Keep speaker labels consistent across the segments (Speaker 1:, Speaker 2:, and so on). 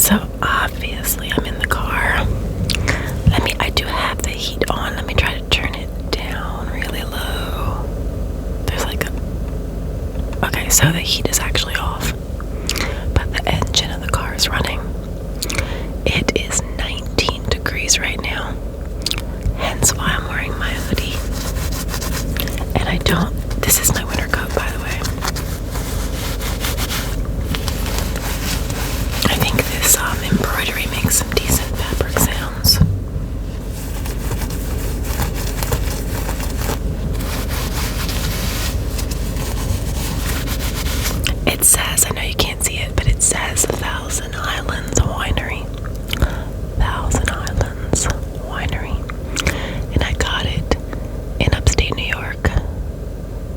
Speaker 1: So obviously I'm in the car. I do have the heat on. Let me try to turn it down really low. There's okay, so the heat is actually off, but the engine of the car is running. It is 19 degrees right now, hence why I'm wearing my hoodie. And this is my winter coat, by the way. I think this embroidery makes some decent fabric sounds. It says, I know you can't see it, but it says Thousand Islands Winery. Thousand Islands Winery. And I got it in upstate New York,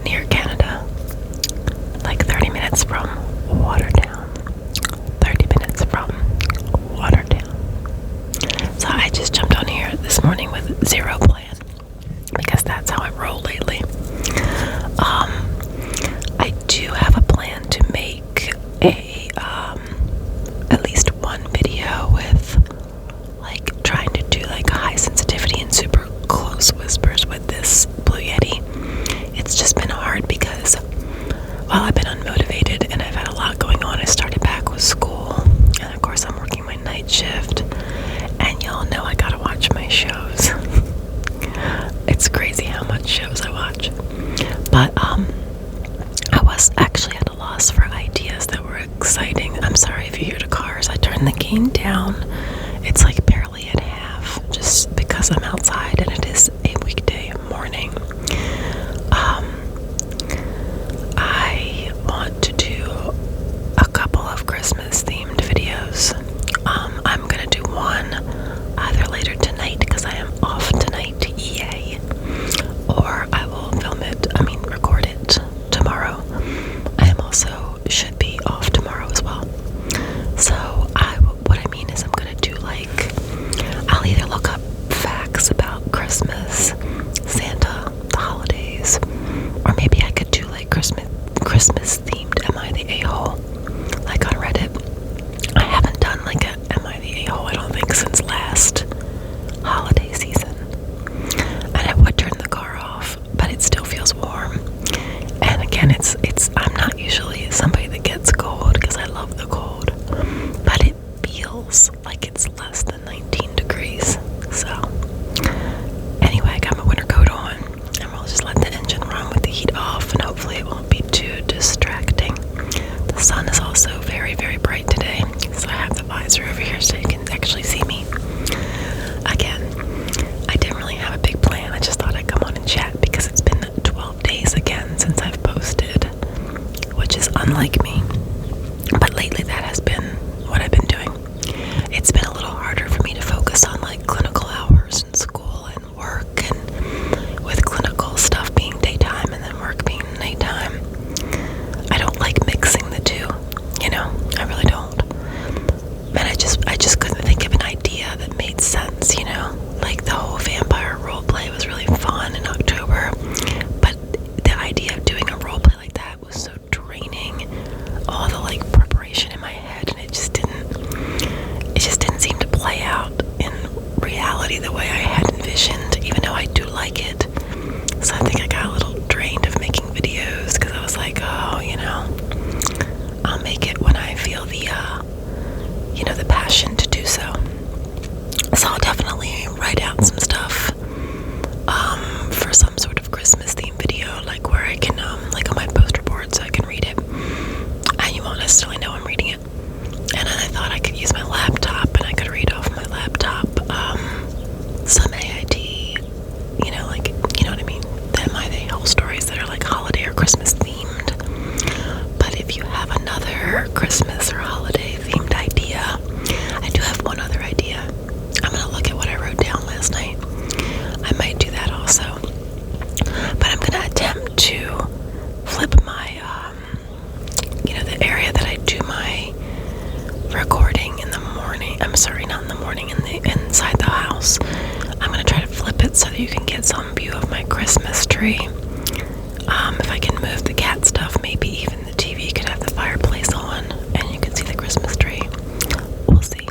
Speaker 1: near Canada, like 30 minutes from Watertown. 30 minutes from Watertown. So I just jumped on here this morning with zero plan, because that's how I roll lately. I do have a plan to make at least one video with trying to do high sensitivity and super close whispers with this Blue Yeti. It's just been hard because while I've been unmotivated and I've had a lot going on, I started back with school, and of course I'm working my night shift, and y'all know I gotta watch my shows. It's crazy how much shows I watch. But I was actually at a loss for ideas that were exciting. I'm sorry if you hear the cars. I turned the gain down. It's barely at half, just because I'm outside and it is a weekday morning. I want to do a couple of Christmas themed videos. I'm gonna do one either later tonight, because I am off tonight to EA, or I will record it tomorrow. I am also should be off tomorrow as well. So what I mean is I'm gonna do I'll either look up facts about Christmas, Santa, the holidays, or maybe I could do Christmas themed Am I the A-hole, on Reddit. I haven't done a Am I the A-hole, I don't think, since last holiday season. And I would turn the car off, but it still feels warm. And again, I'm not usually somebody that gets cold, because I love the cold, but it feels like it's less than 19 degrees. So anyway, I got my winter coat on, and we'll just let the engine run with the heat off, and hopefully it won't be too distracting. The sun is also very, very bright today, so I have the visor over here so you can actually see me. Again, I didn't really have a big plan. I just thought I'd come on and chat, because it's been 12 days again since I've posted, which is unlike me. But lately that has been what I've been doing. It's been a little harder for me to focus on clinical hours in school and work, and with clinical stuff being daytime and then work being nighttime. I don't like mixing the two, I really don't. And I just couldn't think of an idea that made sense, the whole vampire roleplay was really fun in October, but the idea of doing a roleplay like that was so draining. All the preparation in my head, and it just didn't seem to play out in reality the way I had envisioned, even though I do like it. So I think I got a little drained of making videos, because I was I'll make it when I feel the passion to do so. So I'll definitely write out some stuff for some sort of Christmas themed video, where I can on my poster board, so I can read it, and you won't necessarily know I'm reading it. And then I thought I could use my laptop, and I could read off my laptop some AIT, you know what I mean, the Am I the whole stories that are holiday or Christmas themed. But if you have another Christmas or holiday themed idea, I do have one other idea. I'm gonna look at what I wrote down last night. I might do that also, but I'm gonna attempt to flip my the area that I do my recording in the morning. I'm sorry, not in the morning, inside the house. I'm gonna try to flip it so that you can get some view of my Christmas tree. If I can move the cat stuff, maybe even the TV could have the fireplace on, and you can see the Christmas tree. We'll see.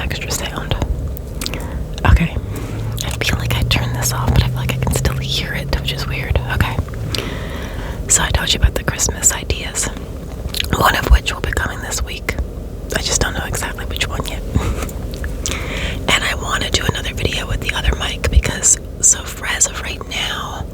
Speaker 1: extra sound. Okay. I feel like I turned this off, but I feel like I can still hear it, which is weird. Okay. So I told you about the Christmas ideas, one of which will be coming this week. I just don't know exactly which one yet. And I want to do another video with the other mic because, so for as of right now,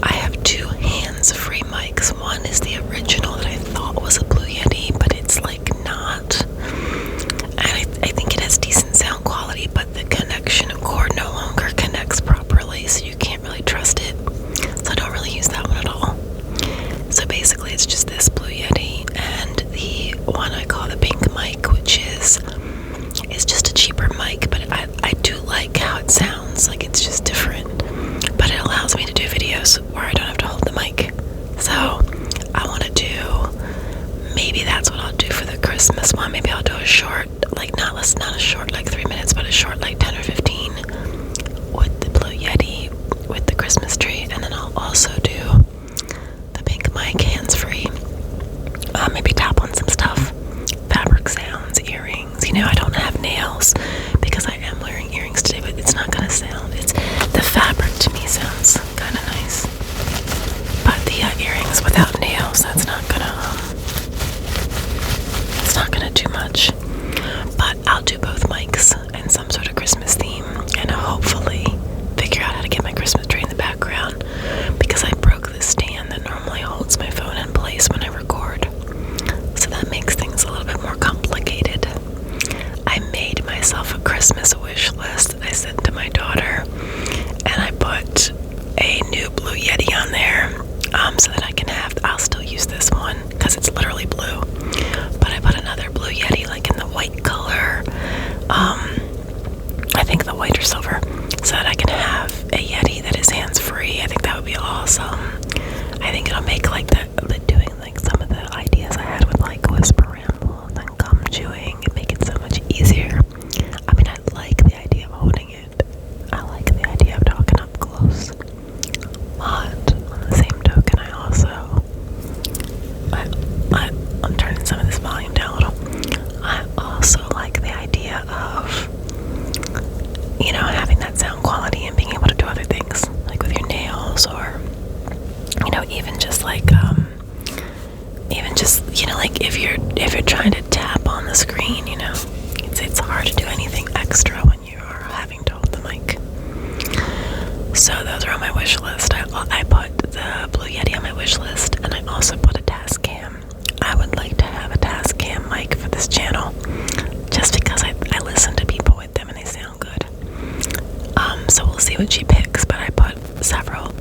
Speaker 1: I have two hands-free mics. One is the original that I thought was a Blue Yeti, but it's like not. And I think it has decent sound quality, but the connection cord no longer connects properly, so you can't really trust it. So I don't really use that one at all. So basically it's just this Blue Yeti and the one I call the pink mic, which is just a cheaper mic, but I do like how it sounds. Like, it's just different, but it allows me to do videos where I don't have to hold the mic. So I want to do, maybe that's what I'll do for the Christmas one. Maybe I'll do a short, like not a short like 3 minutes, but a short like 10 or 15 with the Blue Yeti with the Christmas tree, and then I'll also do the pink mic hands-free. Maybe tap on some stuff, fabric sounds, earrings. You know, I don't have nails because I am wearing earrings today, but it's not gonna sound. It's the fabric to me sounds kind of nice, but the earrings without nails, that's not gonna. It's not gonna do much. But I'll do both mics and some sort of Christmas theme, and hopefully figure out how to get my Christmas tree in the background, because I broke the stand that normally holds my phone in place when I record. So that makes things a little bit more complicated. I made myself a Christmas wish list I sent to my daughter, and I put a new Blue Yeti on there, so that I can have, I'll still use this one because it's literally blue, but I put another Blue Yeti like in the white color, I think the white or silver, so that I can have a Yeti that is hands-free. I think that would be awesome. I think it'll make like the doing like some of the ideas I had with like whisper rambles and gum chewing and make it so much easier. I mean, I like the idea of holding it. I like the idea of talking up close. But on the same token, I also I'm turning some of this volume down a little. I also like the idea of, you know, having that sound quality and being able to do other things, like with your nails, or, you know, even just like, you know, like if you're trying to tap on the screen, you know, it's hard to do anything extra when you are having to hold the mic. So those are on my wish list. I put the Blue Yeti on my wish list, and I also put a Tascam. I would like to have a Tascam mic for this channel, just because I listen to people with them and they sound good. So we'll see what she picks, but I put several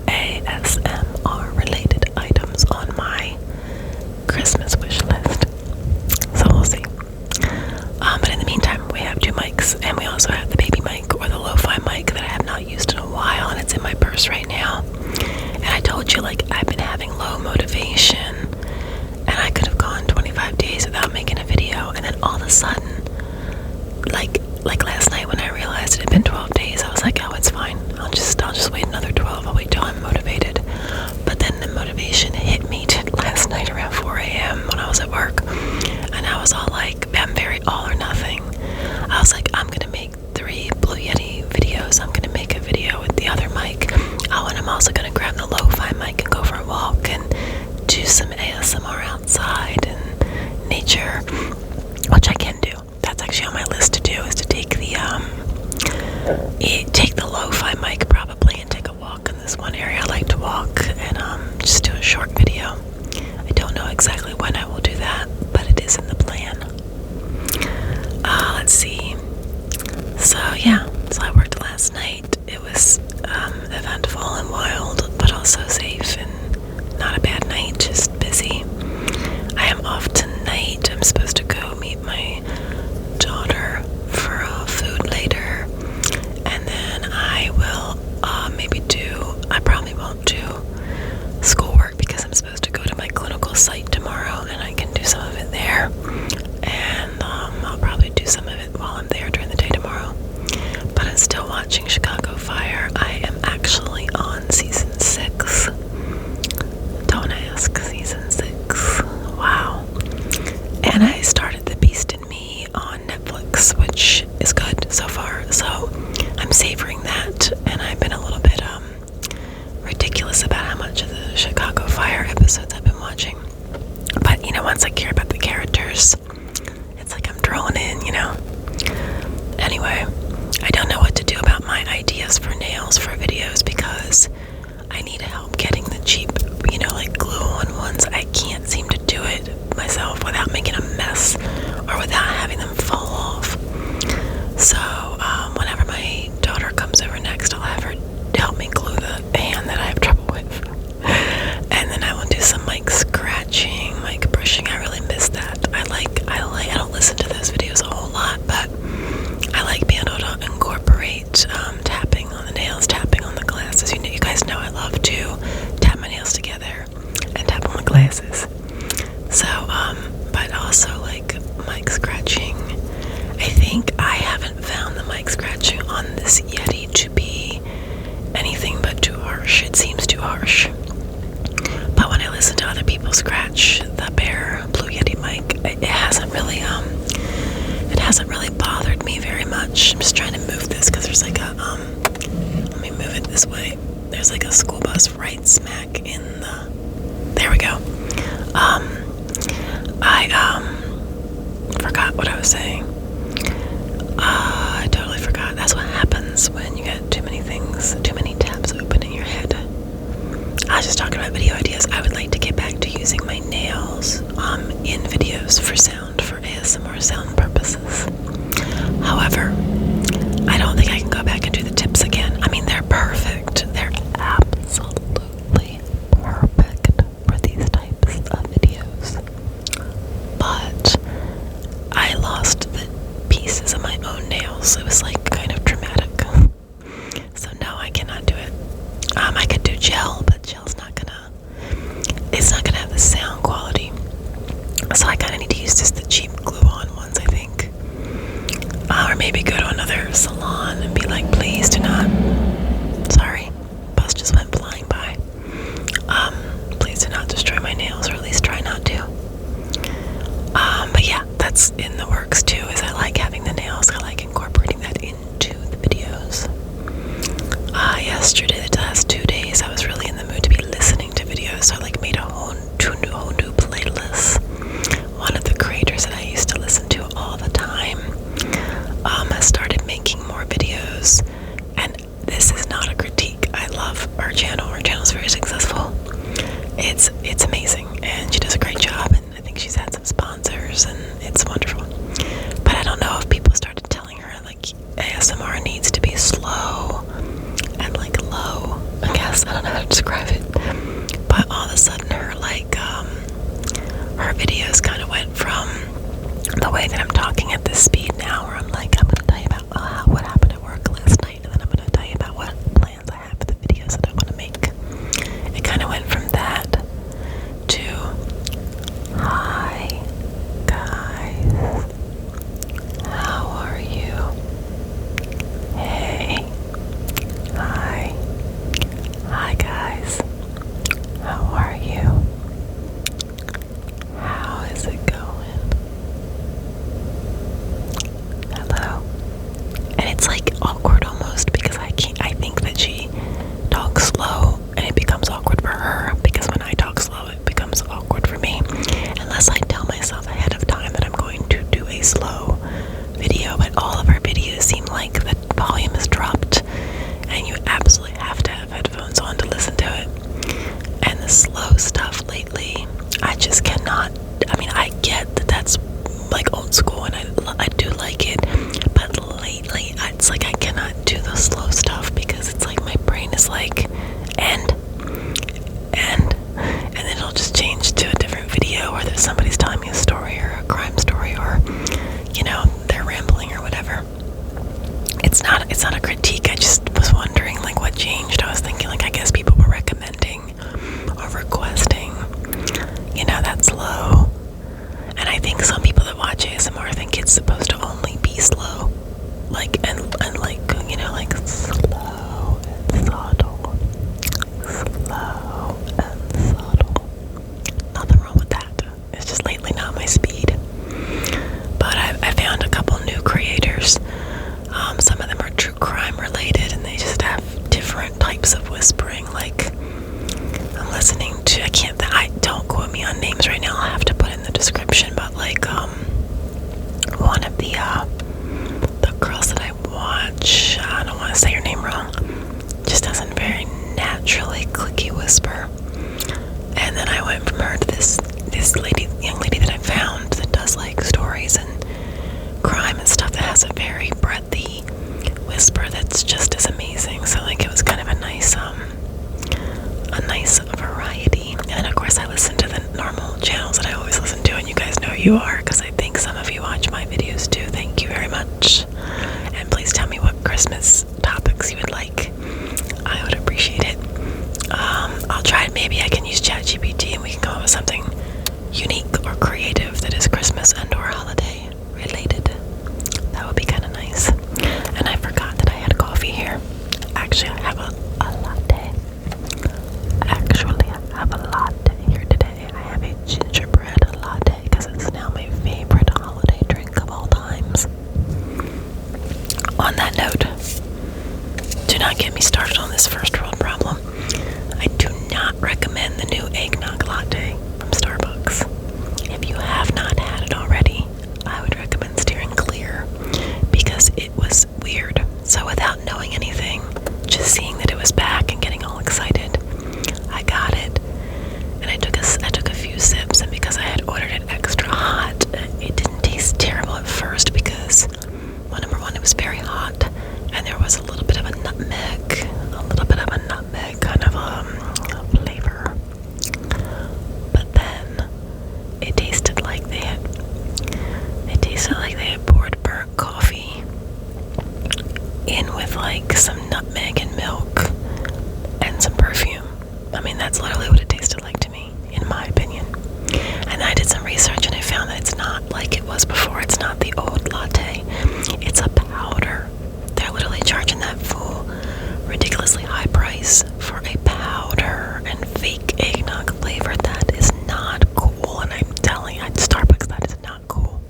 Speaker 1: ASMR related items on my Christmas wish list. So we'll see. But in the meantime, we have two mics, and we also have the baby mic, or the lo-fi mic, that I have not used in a while, and it's in my purse right now. And I told you, like, I've been having low motivation, and I could have gone 25 days without making a video, and then all of a sudden, like last night when I realized it had been 12 days, I was like, oh, it's fine. I'll just wait another 12. I'll wait till I'm motivated. But then the motivation hit me last night around 4 a.m. when I was at work, and I was all like, I'm very all or nothing. I was like, I'm gonna make 3 Blue Yeti videos. I'm gonna make a video with the other mic. Oh, and I'm also gonna grab the lo-fi mic and go for a walk and do some ASMR outside and nature, which I can do. That's actually on my list to do, is to take the lo-fi mic probably and take a walk in this one area I like to walk, and just do a short video. I don't know exactly when I will do that, but it is in the plan. Let's see. So yeah, so I worked last night. It was eventful and wild, but also safe and not a bad night, just busy. I am off tonight. I'm supposed to go meet my daughter for food later, and then I will I probably won't do schoolwork because I'm supposed to go to my clinical site tomorrow, and I can do some of it there, and I'll probably do some of it while I'm there during the day tomorrow. But I'm still watching Chicago Fire. I am actually on season 6. Don't ask, season 6. Wow. And I started The Beast in Me on Netflix. $6, which is good so far. So I'm savoring that, and I've been a little bit ridiculous about how much of the Chicago Fire episodes I've been watching. But once I care about the characters, it's like I'm drawn in, Anyway, I don't know what to do about my ideas for nails for videos because I need help getting the cheap, like glue-on ones. I can't seem to do it myself without making a mess or without having them fall off. So whenever my daughter comes over next, I'll have her help me glue the hand that I have trouble with. And then I will do some scratching, brushing. I really miss that. I don't listen to those videos a whole lot, but I like being able to incorporate tapping on the nails, tapping on the glasses. You guys know I love to tap my nails together and tap on the glasses. So, but also mic scratching. I think I haven't found the mic scratching on this Yeti to be anything but too harsh. It seems too harsh. But when I listen to other people scratch the Bear Blue Yeti mic, it hasn't really bothered me very much. I'm just trying to move this because there's let me move it this way. There's a school bus right smack in the, there we go. I forgot what I was saying. I totally forgot. That's what happens when you get too many tabs open in your head. I was just talking about video ideas. I would like to get back to using my nails in videos for ASMR sound purposes. However, I don't think I can go back and do the tips again. I mean, they're perfect. They're absolutely perfect for these types of videos. But I lost the pieces of my own nails. It was kind of traumatic. So no, I cannot do it. I could do gel, but gel's it's not gonna have the sound quality. So I kind of need to use just the cheap glue-on ones, I think. Or maybe go to another salon and be like, please do not. Sorry, bus just went flying by. Please do not destroy my nails, or at least try not to. But yeah, that's in the works too. Is I like having the nails. I like incorporating that into the videos. Yesterday, the last 2 days, I was really in the mood to be listening to videos. So I made a whole new playlist. One of the creators that I used to listen to all the time has started making more videos, and this is not a critique. I love her channel. Her channel is very successful. It's amazing, and she does a great job, and I think she's had some sponsors, and it's wonderful. But I don't know if people started telling her ASMR needs to be slow and low. I guess I don't know how to describe it. But all of a sudden her her videos kind of went from the way that I'm talking at this speed now, where I'm I'm going to tell you about what happened at work last night, and then I'm going to tell you about what plans I have for the videos that I want to make. It kind of went from that to, hi guys, how are you? Hey, hi guys, how are you? How is it going? Hello? And it's awkward almost, because I think that she talks slow and it becomes awkward for her, because when I talk slow it becomes awkward for me, unless I tell myself ahead of time that I'm going to do a slow video. But all of our videos seem like the volume is dropped and you absolutely have to have headphones on to listen to it. And the slow stuff lately, I just cannot. I mean, I get that that's old school, and I do like it, but lately it's I cannot do the slow stuff, because it's my brain is and then it'll just change to a different video where there's somebody's telling me a story or a crime story, or they're rambling or whatever. It's not a critique. I just was wondering what changed. I was thinking I guess people were recommending or requesting that's slow. And I think some people that watch ASMR think it's supposed to only be slow, and slow and subtle, slow and subtle. Nothing wrong with that. It's just lately not my speed. But I found a couple new creators Whisper. And then I went from her to this young lady that I found that does like stories and crime and stuff that has a very breathy whisper that's just as amazing. So like it was kind of a nice variety. And then of course I listened to the normal channels that I always listen to, and you guys know who you are because I think some of you watch my videos too. Thank you very much. And please tell me what Christmas topics you would like. I would appreciate it. I'll try it. Maybe I can use ChatGPT and we can come up with something unique or creative that is Christmas and or holiday related. That would be kind of nice. And I forgot that I had coffee here. Actually, I have a latte. Actually, I have a latte here today. I have a gingerbread latte because it's now my favorite holiday drink of all times. On that note, do not get me started on this first world problem. I do not recommend the new eggnog latte from Starbucks. If you have not had it already, I would recommend steering clear because it was weird. So without knowing anything, just seeing that it was back and getting all excited, I got it. And I took a few sips, and because I had ordered it extra hot, it didn't taste terrible at first because, well, number one, it was very hot, and there was a little bit of a nutmeg kind of flavor. But then it tasted like they had poured burnt coffee in with like some nutmeg and milk and some perfume. I mean, that's literally what it tasted like to me, in my opinion. And I did some research and I found that it's not like it was before. It's not the old latte. It's a powder. They're literally charging that full, ridiculously high price for a powder and fake eggnog flavor. That is not cool. And I'm telling you, at Starbucks, that is not cool.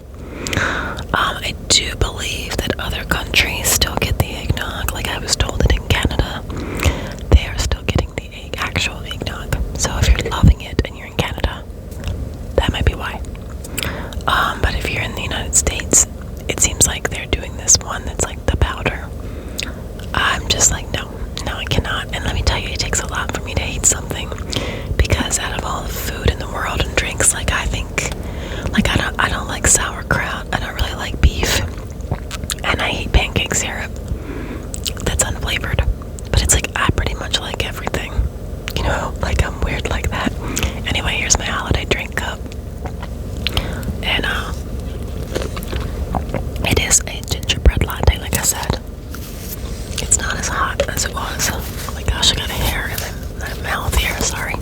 Speaker 1: I do believe that other countries still get the eggnog. Like I was told that in Canada, they are still getting the actual eggnog. So if you're loving it and you're in Canada, that might be why. But if you're in the United States, it seems like they're doing this one that's like the powder. I'm just like, no, I cannot. And let me tell you, it takes a lot for me to hate something, because out of all the food in the world and drinks, like I think, like I don't like sauerkraut. I don't really like beef, and I hate pancake syrup that's unflavored. But it's like I pretty much like everything, you know. Like I'm weird like that. Anyway, here's my holiday drink cup, and it is a gingerbread latte, like I said. It's not as hot as it was. Oh my gosh, I got a hair in my mouth here, sorry.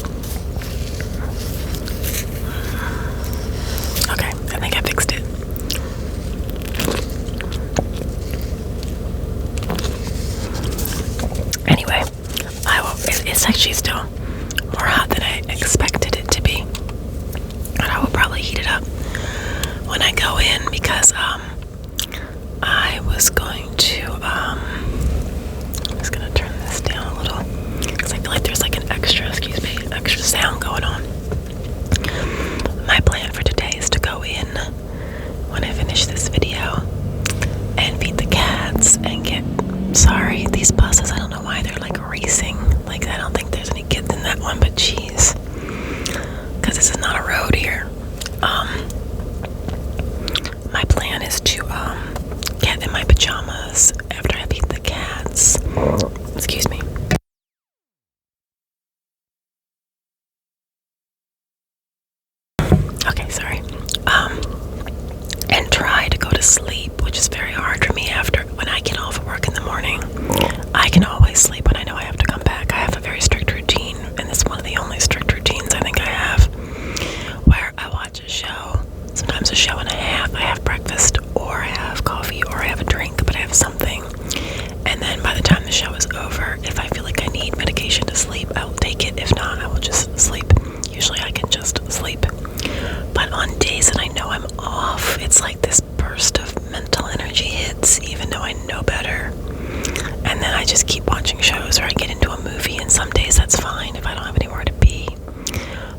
Speaker 1: Okay, I think I fixed it. Anyway, it's actually still more hot than I expected it to be. And I will probably heat it up when I go in, because I was going to I'm just gonna turn this down a little because I feel like there's like an extra sound going on. My plan for today is to go in when I finish this video and feed the cats and sorry, these buses, I don't know why they're like racing. Like I don't think there's any kids in that one, but jeez, because this is not a road here. My plan is to get in my pajamas after I feed the cats. Excuse me. Okay, sorry. And try to go to sleep, which is very hard for me when I get off of work in the morning. I can always sleep when I know I have to come back. I have a very strict routine, and it's one of the only strict routines I think I have, where I watch a show, sometimes a show and a half. I have breakfast, or I have coffee, or I have a drink, but I have something. And then by the time the show is over, if I feel like I need medication to sleep, I will take it. If not, I will just sleep. Usually I can just sleep. But on days that I know I'm off, it's like this burst of mental energy hits, even though I know better. And then I just keep watching shows, or I get into a movie, and some days that's fine if I don't have anywhere to be.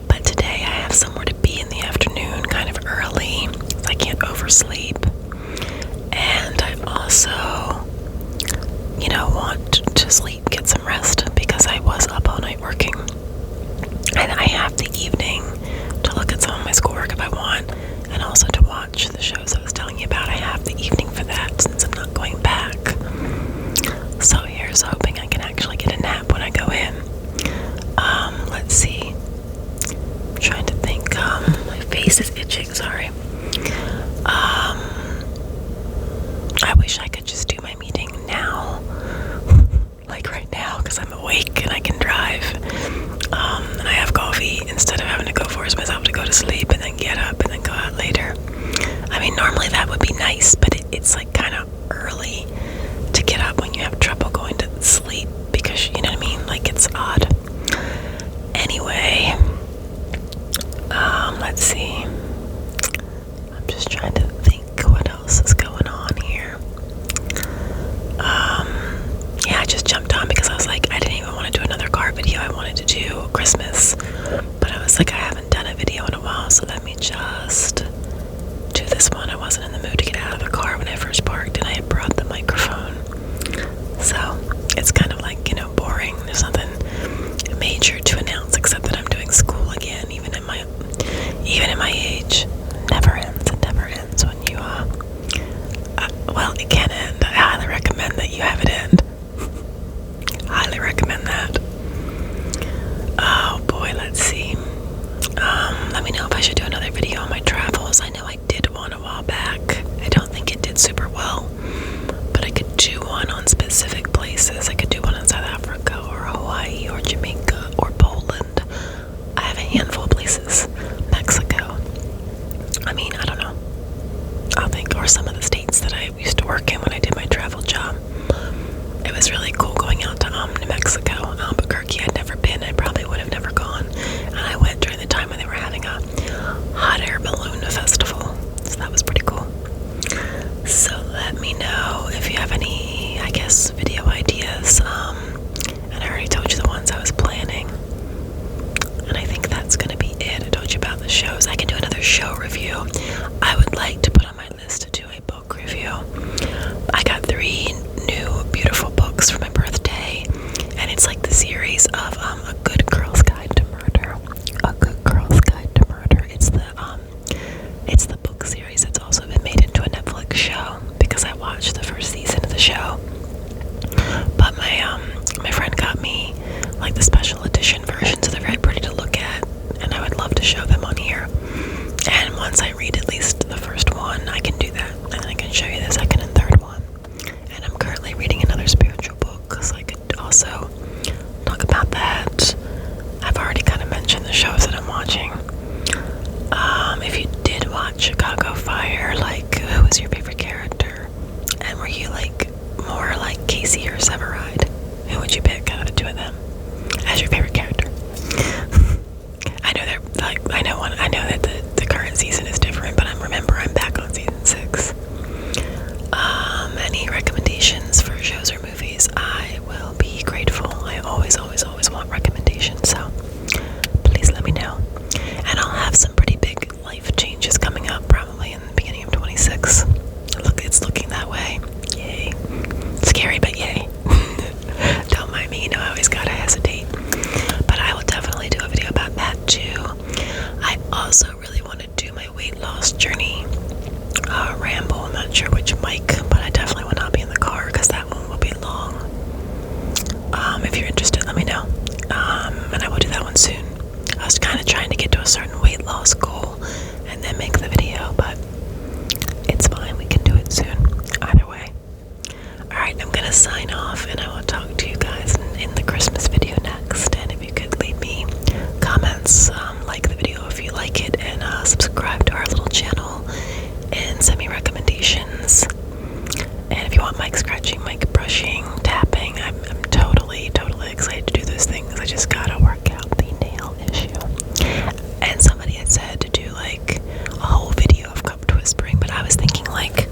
Speaker 1: But today I have somewhere to be in the afternoon, kind of early, so I can't oversleep. And I also, want to sleep, get some rest, because I was up all night working. I could do one on specific places. I could do one in South Africa or Hawaii or Jamaica or Poland. I have a handful of places. Mexico. I mean, I don't know. I think, or some of the states that I used to work in when I did my travel job. It was really cool going out to New Mexico, Albuquerque. I'd never been. I probably would have never gone. And I went during the time when they were having a hot air balloon festival. So that was pretty cool. So let me know if you have any, I guess, video ideas. And I already told you the ones I was planning. And I think that's going to be it. I told you about the shows. I can do another show review. I would like to put on my list to do a book review. I got 3 new beautiful books for my birthday. And it's like the series of A Good Girl's Guide to Murder. A Good Girl's Guide to Murder. It's the book series. It's also been made into a Netflix show because I watched the first season of the show. But my friend got me like the special edition versions, so they're very pretty to look at, and I would love to show them on here. And once I read at least the first one, I can do that, and then I can show you the second and third one. And I'm currently reading another spiritual book, so I could also talk about that. I've already kind of mentioned the shows that I'm watching. If you did watch Chicago Fire, like, who was your favorite character? And were you like more like Casey or Severide? Who would you pick out of the two of them as your favorite character? I know they're like, I know that the current season is different, but I'm back on season 6. Any recommendations for shows or movies? I will be grateful. I always want recommendations, so please let me know. And I'll have some pretty big life changes coming up probably in the beginning of 26. It's looking that way. Yay. Scary, but yay. Don't mind me, I always gotta hesitate. But I will definitely do a video about that too. I also really want to do my weight loss journey ramble. I'm not sure which mic, but I definitely will not be in the car because that one will be long. If you're interested, let me know. And I will do that one soon. I was kind of trying to get to a certain weight loss goal and then make the video, but it's fine. We can do it soon. Either way. Alright, I'm gonna sign off and I will talk to you guys in the Christmas video next. And if you could leave me comments, like the video if you like it, and subscribe to our little channel and send me recommendations. And if you want mic scratching, mic brushing, tapping, I'm totally excited to do those things. I just gotta work out the nail issue. And somebody had said to do like a whole video of cup whispering, but I was thinking like